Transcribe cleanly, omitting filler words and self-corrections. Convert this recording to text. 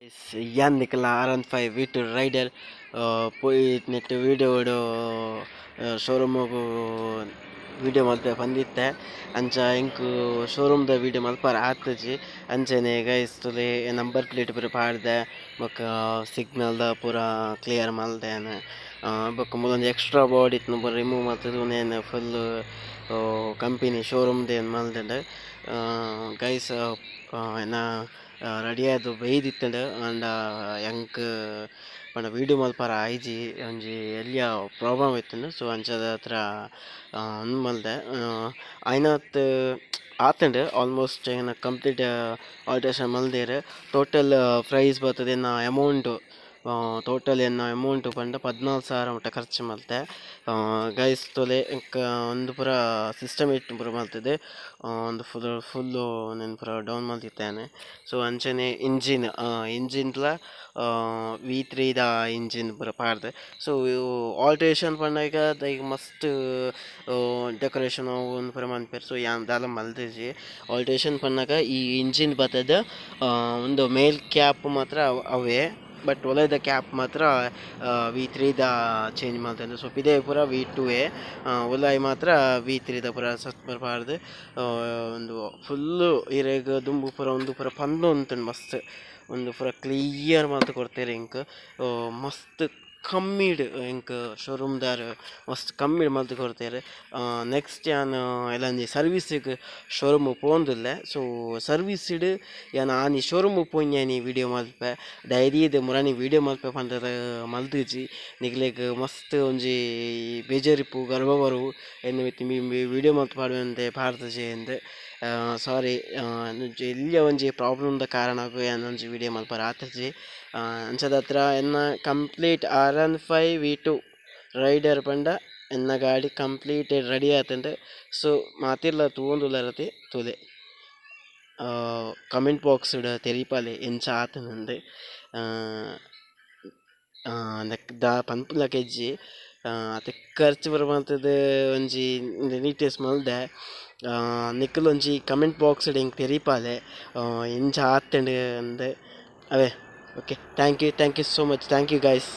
Yan Nicola RN5 V2 Rider పోయి net ವೀಡಿಯೋಡು ಶೋರೂಮಿಗೆ video Malpe ಬಂದಿತ್ತೆ ಅಂಚ ink ಶೋರೂಮ್ದ video ಮಲ್ಪಾರ ಆತಜಿ ಅಂಚನೆ ಗೈಸ್ ತುಲೆ ನಂಬರ್ ಪ್ಲೇಟ್ ಪೂರ ಪಾಡ್ದೆ ಬೊಕ್ಕ ಸಿಗ್ನಲ್ದ ಪೂರ ಕ್ಲಿಯರ್ ಮಲ್ದೇನೆ ಬೊಕ್ಕ ಮೂಲೊಂದು ಎಕ್ಸ್ಟ್ರಾ ಬಾಡಿ ಇತ್ತು ಪೂರ ರಿಮೂವ್ ಮಾಡ್ತದೆ ನೇನು ಫುಲ್ ಕಂಪನಿ ಶೋರೂಮ್ದೇನು ಮಲ್ದೆ ಗೈಸ್ ನಾ ರೆಡಿ ಆಯ್ತು ಬೈದಿತ್ತಂಡು ಆಂಡ ಎಂಕ್ ಪಂಡ ವೀಡಿಯೋ ಮಲ್ಪಾರ ಐಜಿ ಒಂಜಿ ಎಲ್ಲಿಯ ಪ್ರಾಬ್ಲಮ್ ಇತ್ತು ಸೊ ಅಂಚದ ಹತ್ರ ಮಲ್ದೆ ಐನತ್ ಆತಂಡು ಆಲ್ಮೋಸ್ಟ್ ಏನು ಕಂಪ್ಲೀಟ್ ಆಲ್ಟ್ರೇಷನ್ ಮಲ್ದೇರು ಟೋಟಲ್ ಪ್ರೈಸ್ ಬರ್ತದೆ ನಾ ಅಮೌಂಟು ಟೋಟಲ್ ಏನು ಅಮೌಂಟು ಪಂಡ 14,000 ಮಟ್ಟ ಖರ್ಚು ಮಲ್ತೆ ಗೈಸ್ ತೊಲೆ ಒಂದು ಪೂರ ಸಿಸ್ಟಮ್ ಇಟ್ಟು ಪೂರ ಮಲ್ತದೆ ಒಂದು ಫುಲ್ಲು ನಾನು ಪೂರ ಡೌನ್ ಮಲ್ತಿದ್ದೇನೆ ಸೊ ಅಂಚನೆ ಇಂಜಿನ್ಲ V3ದ ಇಂಜಿನ್ ಪೂರ ಪಾಡ್ದೆ ಸೊ ಆಲ್ಟ್ರೇಷನ್ ಪಂಡಾಗ ಈಗ ಮಸ್ತ್ ಡೆಕೋರೇಷನ್ ಒಂದು ಪೂರ ಮಲ್ಪೇರು ಸೊ ದಾಲ ಮಲ್ತಿಜಿ ಆಲ್ಟ್ರೇಷನ್ ಪಂಡಾಗ ಈ ಇಂಜಿನ್ ಬರ್ತದ ಒಂದು ಮೇಲ್ ಕ್ಯಾಪ್ ಮಾತ್ರ ಅವೇ ಬಟ್ ಒಲೆದ ಕ್ಯಾಪ್ ಮಾತ್ರ V3ದ ಚೇಂಜ್ ಮಾಡ್ತಾರೆ ಸೊ ಇದೇ ಪೂರ V2 ಒಲಾಯಿ ಮಾತ್ರ V3ದ ಪೂರ ಪಾಡ್ದು ಒಂದು ಫುಲ್ಲು ಇರೆಗ್ ದುಂಬು ಪೂರ ಒಂದು ಪೂರ ಪಂದು ಉಂಟು ಮಸ್ತ್ ಒಂದು ಪೂರ ಕ್ಲಿಯರ್ ಮಾತು ಕೊಡ್ತಾರೆ ಇಂಕ್ ಮಸ್ತ್ ಕಮ್ಮಿಡ್ ಇಂಕ್ ಶೋರೂಮ್ದಾರ್ ಮಸ್ತ್ ಕಮ್ಮಿಡ್ ಮಲ್ತು ಕೊಡ್ತಾರೆ ನೆಕ್ಸ್ಟ್ ಯಾನ್ ಎಲ್ಲಂಜಿ ಸರ್ವೀಸಿಗೆ ಶೋರೂಮ್ ಪೋಂದಿಲ್ಲ ಸೊ ಸರ್ವೀಸಿಡ್ ಯಾನ್ ಆನಿ ಶೋರೂಮ್ ಪೋಂಜಾನಿ ವೀಡಿಯೋ ಮಲ್ಪೆ ಡೈರಿದು ಮುರಾನಿ ವೀಡಿಯೋ ಮಲ್ಪೆ ಪಂಡದ ಮಲ್ತುಜಿ ನಿಕ್ಲೆಗ್ ಮಸ್ತ್ ಒಂಜಿ ಬೇಜಾರಿಪ್ಪು ಗರ್ವ ಬರು ಎನ್ನು ವೀಡಿಯೋ ಮಲ್ತು ಪಾಡುವಂತೆ ಪಾಡ್ತಜೆ ಎಂದು ಸಾರಿ ಇಲ್ಲಿಯ ಒಂಜಿ ಪ್ರಾಬ್ಲಮ್ದ ಕಾರಣಕ್ಕೂ ಏನೊಂಜಿ ವೀಡಿಯೋ ಮಲ್ಪರ ಆತಜಿ ಅಂಚದ ಹತ್ರ ಎನ್ನ ಕಂಪ್ಲೀಟ್ RN5 V2 ರೈಡರ್ ಪಂಡ ಎನ್ನ ಗಾಡಿ ಕಂಪ್ಲೀಟೆಡ್ ರೆಡಿ ಆತಂಡೆ ಸೊ ಮಾತಿರ್ಲ ತೂಂದುಲರತಿ ತುಲೆ ಕಮೆಂಟ್ ಬಾಕ್ಸ್ಡ್ ತೆರಿಪಾಲೆ ಎಂಚ ಆತನಂದೆ ಪನ್ಪುಲ ಕೆಜ್ಜಿ ಅತ್ತೆ ಖರ್ಚು ಬರ ಮಾಡ್ತದೆ ಒಂಜಿ ನೀಟೆಸ್ಟ್ ಮಲ್ದೆ ನಿಕ್ಕಲ್ ಒಂಜಿ ಕಮೆಂಟ್ ಬಾಕ್ಸ್ಡ್ ಹೆಂಗೆ ತೆರಿಪಾಲೆ ಎಂಚ ಆತಂಡೆ ಅಂದೆ ಅವೇ okay thank you so much thank you guys.